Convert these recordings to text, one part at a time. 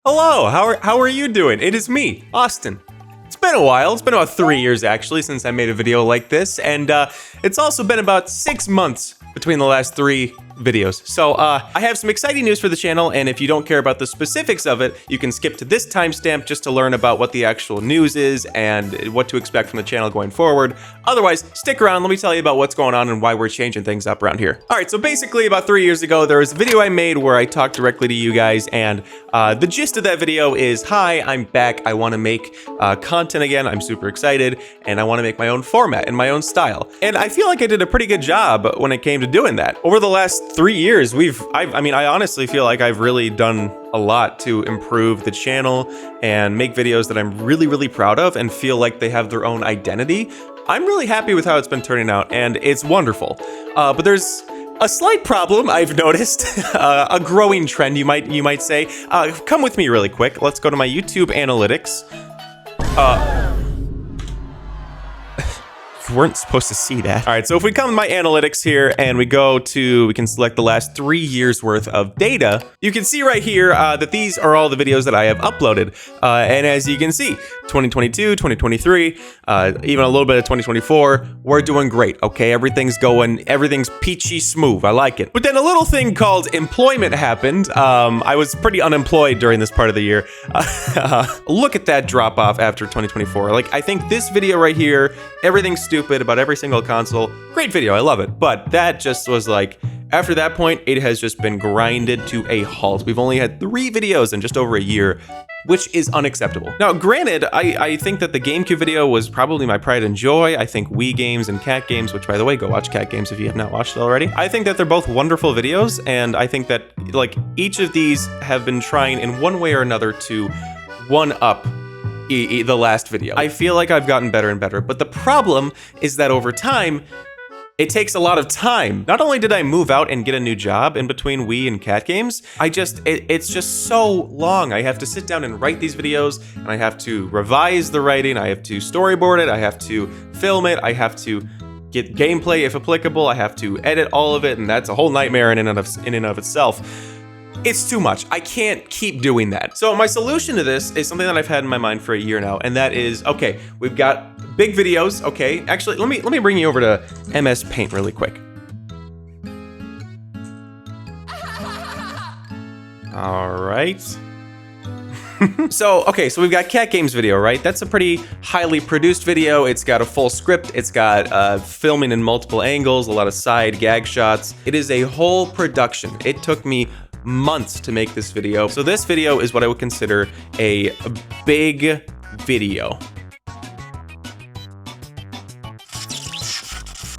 Hello, how are you doing? It is me, Austin. It's been a while. It's been about 3 years actually since I made a video like this, and it's also been about 6 months between the last 3 videos. So I have some exciting news for the channel, and if you don't care about the specifics of it, you can skip to this timestamp just to learn about what the actual news is and what to expect from the channel going forward. Otherwise, stick around, let me tell you about what's going on and why we're changing things up around here. All right, so basically about 3 years ago, there was a video I made where I talked directly to you guys, and the gist of that video is, hi, I'm back, I wanna make content again, I'm super excited, and I wanna make my own format and my own style. And I feel like I did a pretty good job when it came to doing that. Over the last 3 years, I honestly feel like I've really done a lot to improve the channel and make videos that I'm really, really proud of and feel like they have their own identity. I'm really happy with how it's been turning out, and it's wonderful. But there's a slight problem I've noticed, a growing trend, you might say. Come with me really quick. Let's go to my YouTube analytics. You weren't supposed to see that. All right, so if we come to my analytics here and we can select the last 3 years worth of data, you can see right here that these are all the videos that I have uploaded. And as you can see, 2022, 2023, even a little bit of 2024, we're doing great, okay? Everything's peachy smooth, I like it. But then a little thing called employment happened. I was pretty unemployed during this part of the year. Look at that drop off after 2024. Like, I think this video right here, everything's stupid about every single console. Great video, I love it. But that just was like, after that point, it has just been grinded to a halt. We've only had 3 videos in just over a year, which is unacceptable. Now, granted, I think that the GameCube video was probably my pride and joy. I think Wii games and Cat games, which by the way, go watch Cat games if you have not watched it already. I think that they're both wonderful videos, and I think that like each of these have been trying in one way or another to one-up the last video. I feel like I've gotten better and better, but the problem is that over time, it takes a lot of time. Not only did I move out and get a new job in between Wii and Cat games, it's just so long. I have to sit down and write these videos, and I have to revise the writing, I have to storyboard it, I have to film it, I have to get gameplay if applicable, I have to edit all of it, and that's a whole nightmare in and of itself. It's too much. I can't keep doing that. So my solution to this is something that I've had in my mind for a year now, and that is, okay, we've got big videos, okay. Actually, let me bring you over to MS Paint really quick. All right. So we've got Cat Games video, right? That's a pretty highly produced video. It's got a full script. It's got filming in multiple angles, a lot of side gag shots. It is a whole production. It took me months to make this video. So this video is what I would consider a big video.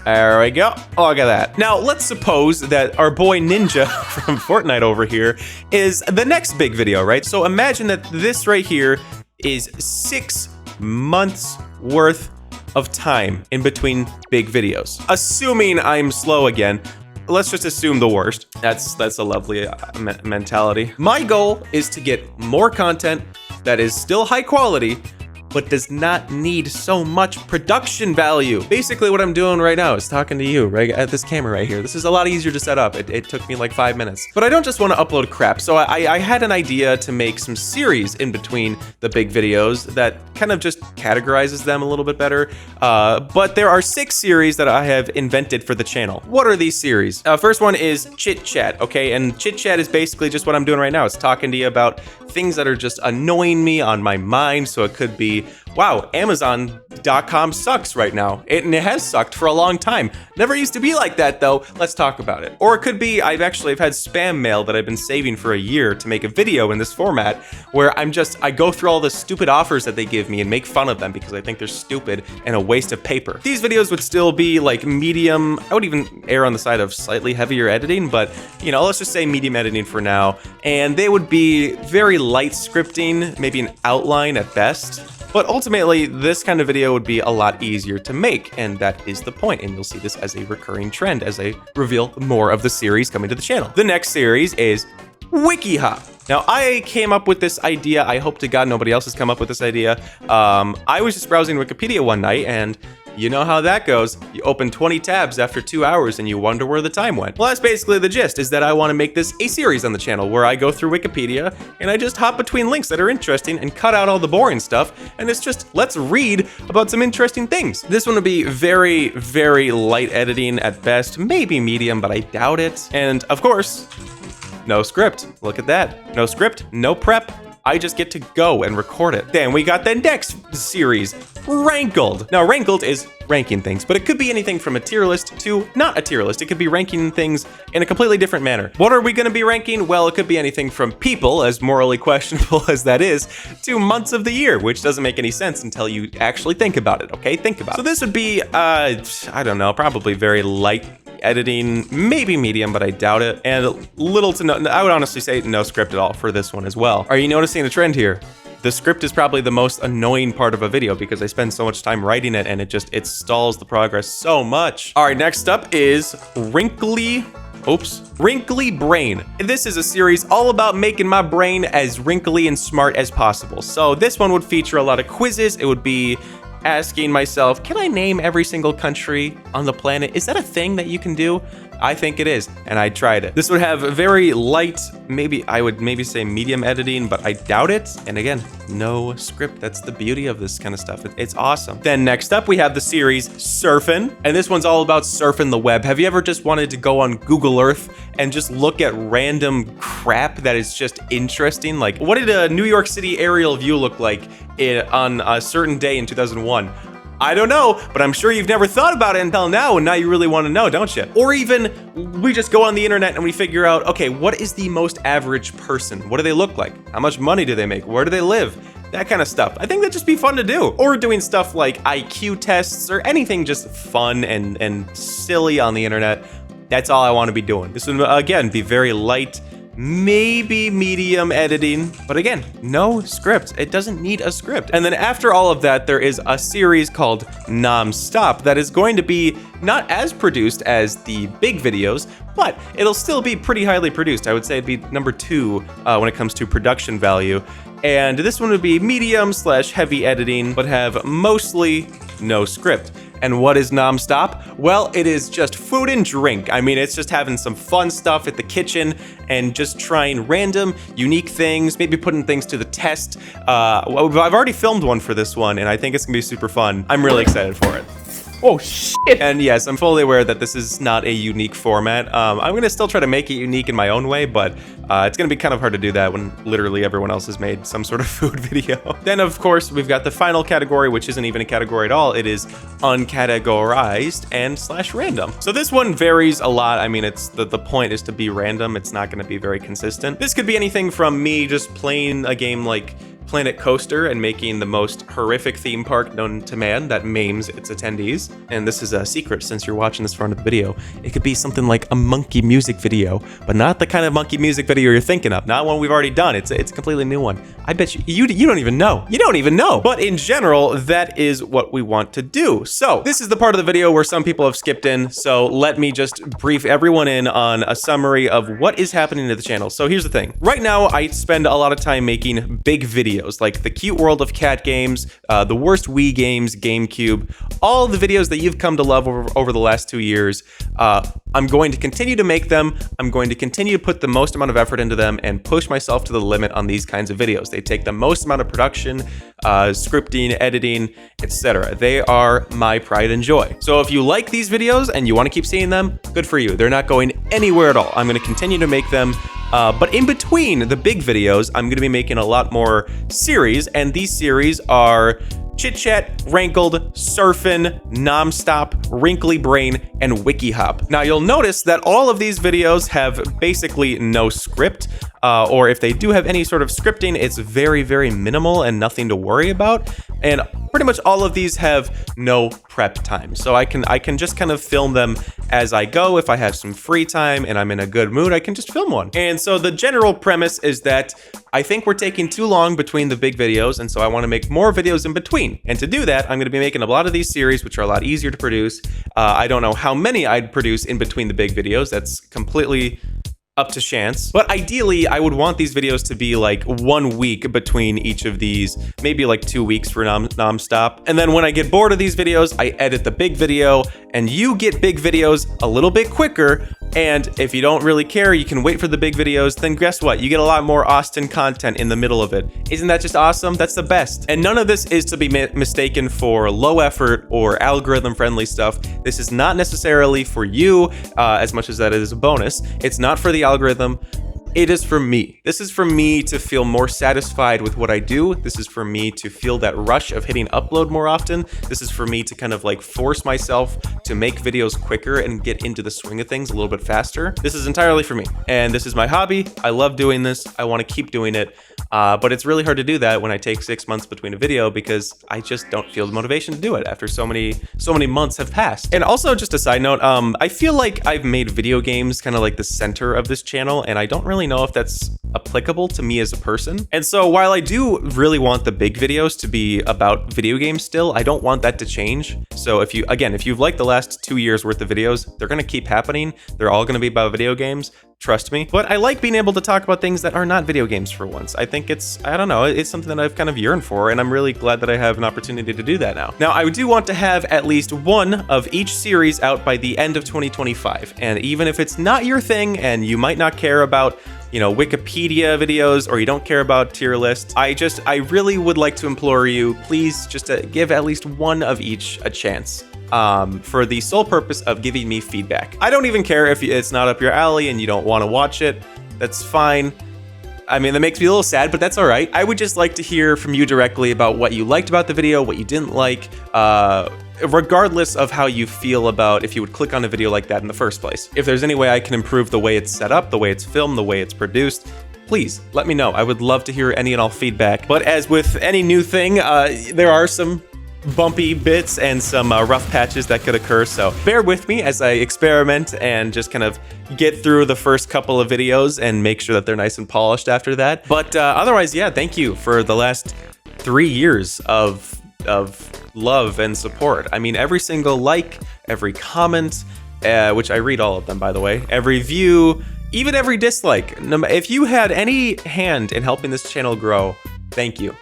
There we go. Oh, look at that. Now, let's suppose that our boy Ninja from Fortnite over here is the next big video, right? So imagine that this right here is 6 months worth of time in between big videos. Assuming I'm slow again, let's just assume the worst. That's a lovely mentality. My goal is to get more content that is still high quality, but does not need so much production value. Basically what I'm doing right now is talking to you right at this camera right here. This is a lot easier to set up. It took me like 5 minutes. But I don't just want to upload crap, so I had an idea to make some series in between the big videos that kind of just categorizes them a little bit better. But there are 6 series that I have invented for the channel. What are these series? First one is Chit Chat, okay? And Chit Chat is basically just what I'm doing right now. It's talking to you about things that are just annoying me on my mind. So it could be, wow, Amazon.com sucks right now. And it has sucked for a long time. Never used to be like that though. Let's talk about it. Or it could be, I've had spam mail that I've been saving for a year to make a video in this format where I go through all the stupid offers that they give me and make fun of them because I think they're stupid and a waste of paper. These videos would still be like medium. I would even err on the side of slightly heavier editing, but you know, let's just say medium editing for now. And they would be very light scripting, maybe an outline at best. But ultimately, this kind of video would be a lot easier to make, and that is the point, and you'll see this as a recurring trend as I reveal more of the series coming to the channel. The next series is WikiHop. Now, I came up with this idea. I hope to God nobody else has come up with this idea. I was just browsing Wikipedia one night, and you know how that goes. You open 20 tabs after 2 hours and you wonder where the time went. Well, that's basically the gist, is that I want to make this a series on the channel where I go through Wikipedia and I just hop between links that are interesting and cut out all the boring stuff, and it's just, let's read about some interesting things. This one would be very, very light editing at best, maybe medium, but I doubt it. And of course, no script. Look at that. No script, no prep. I just get to go and record it. Then we got the next series, Rankled. Now, Rankled is ranking things, but it could be anything from a tier list to not a tier list. It could be ranking things in a completely different manner. What are we gonna be ranking? Well, it could be anything from people, as morally questionable as that is, to months of the year, which doesn't make any sense until you actually think about it, okay? Think about it. So this would be, I don't know, probably very light editing, maybe medium, but I doubt it. And little to no, I would honestly say no script at all for this one as well. Are you noticing a trend here? The script is probably the most annoying part of a video because I spend so much time writing it and it stalls the progress so much. All right, next up is Wrinkly Brain. This is a series all about making my brain as wrinkly and smart as possible. So this one would feature a lot of quizzes. It would be asking myself, can I name every single country on the planet? Is that a thing that you can do? I think it is, and I tried it. This would have very light, I would maybe say medium editing, but I doubt it. And again, no script. That's the beauty of this kind of stuff. It's awesome. Then next up, we have the series Surfin', and this one's all about surfing the web. Have you ever just wanted to go on Google Earth and just look at random crap that is just interesting? Like, what did a New York City aerial view look like on a certain day in 2001? I don't know, but I'm sure you've never thought about it until now, and now you really want to know, don't you? Or even, we just go on the internet and we figure out, okay, what is the most average person? What do they look like? How much money do they make? Where do they live? That kind of stuff. I think that'd just be fun to do. Or doing stuff like IQ tests or anything just fun and silly on the internet. That's all I want to be doing. This would, again, be very light, maybe medium editing, but again, no script. It doesn't need a script. And then after all of that, there is a series called Non-Stop that is going to be not as produced as the big videos, but it'll still be pretty highly produced. I would say it'd be number 2 when it comes to production value. And this one would be medium/heavy editing, but have mostly no script. And what is Non-Stop? Well, it is just food and drink. I mean, it's just having some fun stuff at the kitchen and just trying random, unique things, maybe putting things to the test. I've already filmed one for this one, and I think it's gonna be super fun. I'm really excited for it. Oh, shit. And yes, I'm fully aware that this is not a unique format. I'm gonna still try to make it unique in my own way, but it's gonna be kind of hard to do that when literally everyone else has made some sort of food video. Then, of course, we've got the final category, which isn't even a category at all. It is uncategorized and /random. So this one varies a lot. I mean, it's the point is to be random. It's not gonna be very consistent. This could be anything from me just playing a game like Planet Coaster and making the most horrific theme park known to man that maims its attendees. And this is a secret since you're watching this far into the video. It could be something like a monkey music video, but not the kind of monkey music video you're thinking of. Not one we've already done. It's a completely new one. I bet you don't even know. You don't even know. But in general, that is what we want to do. So this is the part of the video where some people have skipped in. So let me just brief everyone in on a summary of what is happening to the channel. So here's the thing. Right now, I spend a lot of time making big videos, like the cute world of cat games, the worst Wii games, GameCube, all the videos that you've come to love over the last 2 years. I'm going to continue to make them. I'm going to continue to put the most amount of effort into them and push myself to the limit on these kinds of videos. They take the most amount of production, scripting, editing, etc. They are my pride and joy. So if you like these videos and you want to keep seeing them, good for you. They're not going anywhere at all. I'm going to continue to make them. But in between the big videos, I'm going to be making a lot more series, and these series are Chit Chat, Rankled, Surfin', Non-Stop, Wrinkly Brain, and WikiHop. Now you'll notice that all of these videos have basically no script, or if they do have any sort of scripting, it's very, very minimal and nothing to worry about. And pretty much all of these have no prep time. So I can just kind of film them as I go. If I have some free time and I'm in a good mood, I can just film one. And so the general premise is that I think we're taking too long between the big videos, and so I want to make more videos in between. And to do that, I'm going to be making a lot of these series, which are a lot easier to produce. I don't know how many I'd produce in between the big videos. That's completely up to chance. But ideally, I would want these videos to be like 1 week between each of these, maybe like 2 weeks for non-stop. And then when I get bored of these videos, I edit the big video, and you get big videos a little bit quicker. And if you don't really care, you can wait for the big videos, then guess what? You get a lot more Austin content in the middle of it. Isn't that just awesome? That's the best. And none of this is to be mistaken for low effort or algorithm friendly stuff. This is not necessarily for you, as much as that is a bonus. It's not for the algorithm. It is for me. This is for me to feel more satisfied with what I do. This is for me to feel that rush of hitting upload more often. This is for me to kind of like force myself to make videos quicker and get into the swing of things a little bit faster. This is entirely for me. And this is my hobby. I love doing this. I want to keep doing it. But it's really hard to do that when I take 6 months between a video because I just don't feel the motivation to do it after so many months have passed. And also, just a side note, I feel like I've made video games kind of like the center of this channel, and I don't really know if that's applicable to me as a person. And so while I do really want the big videos to be about video games still, I don't want that to change. So if you've liked the last 2 years worth of videos, they're gonna keep happening. They're all gonna be about video games. Trust me. But I like being able to talk about things that are not video games for once. I think it's something that I've kind of yearned for, and I'm really glad that I have an opportunity to do that now. Now, I do want to have at least one of each series out by the end of 2025. And even if it's not your thing and you might not care about, Wikipedia videos, or you don't care about tier lists, I really would like to implore you, please just give at least one of each a chance. For the sole purpose of giving me feedback. I don't even care if it's not up your alley and you don't want to watch it. That's fine. I mean, that makes me a little sad, but that's all right. I would just like to hear from you directly about what you liked about the video, what you didn't like, regardless of how you feel about if you would click on a video like that in the first place. If there's any way I can improve the way it's set up, the way it's filmed, the way it's produced, please let me know. I would love to hear any and all feedback. But as with any new thing, there are some bumpy bits and some rough patches that could occur, so bear with me as I experiment and just kind of get through the first couple of videos and make sure that they're nice and polished after that. But otherwise, yeah, thank you for the last 3 years of love and support. I mean, every single like, every comment, which I read all of them, by the way, every view, even every dislike. If you had any hand in helping this channel grow, thank you.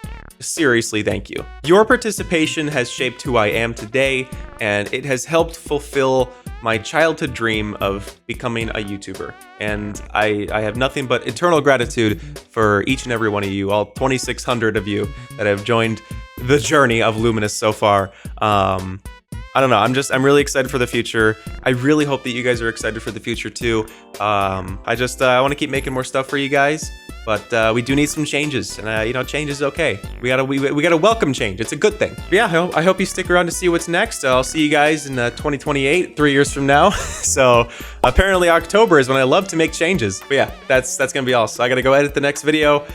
Seriously, thank you. Your participation has shaped who I am today, and it has helped fulfill my childhood dream of becoming a YouTuber. And I have nothing but eternal gratitude for each and every one of you, all 2,600 of you that have joined the journey of Lumenaus so far. I don't know, I'm really excited for the future. I really hope that you guys are excited for the future too. I want to keep making more stuff for you guys. But we do need some changes, and change is okay. We gotta welcome change. It's a good thing. But yeah, I hope you stick around to see what's next. I'll see you guys in 2028, 3 years from now. So apparently October is when I love to make changes. But yeah, that's gonna be all. So I gotta go edit the next video.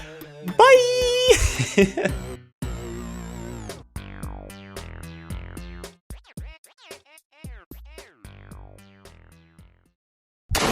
Bye.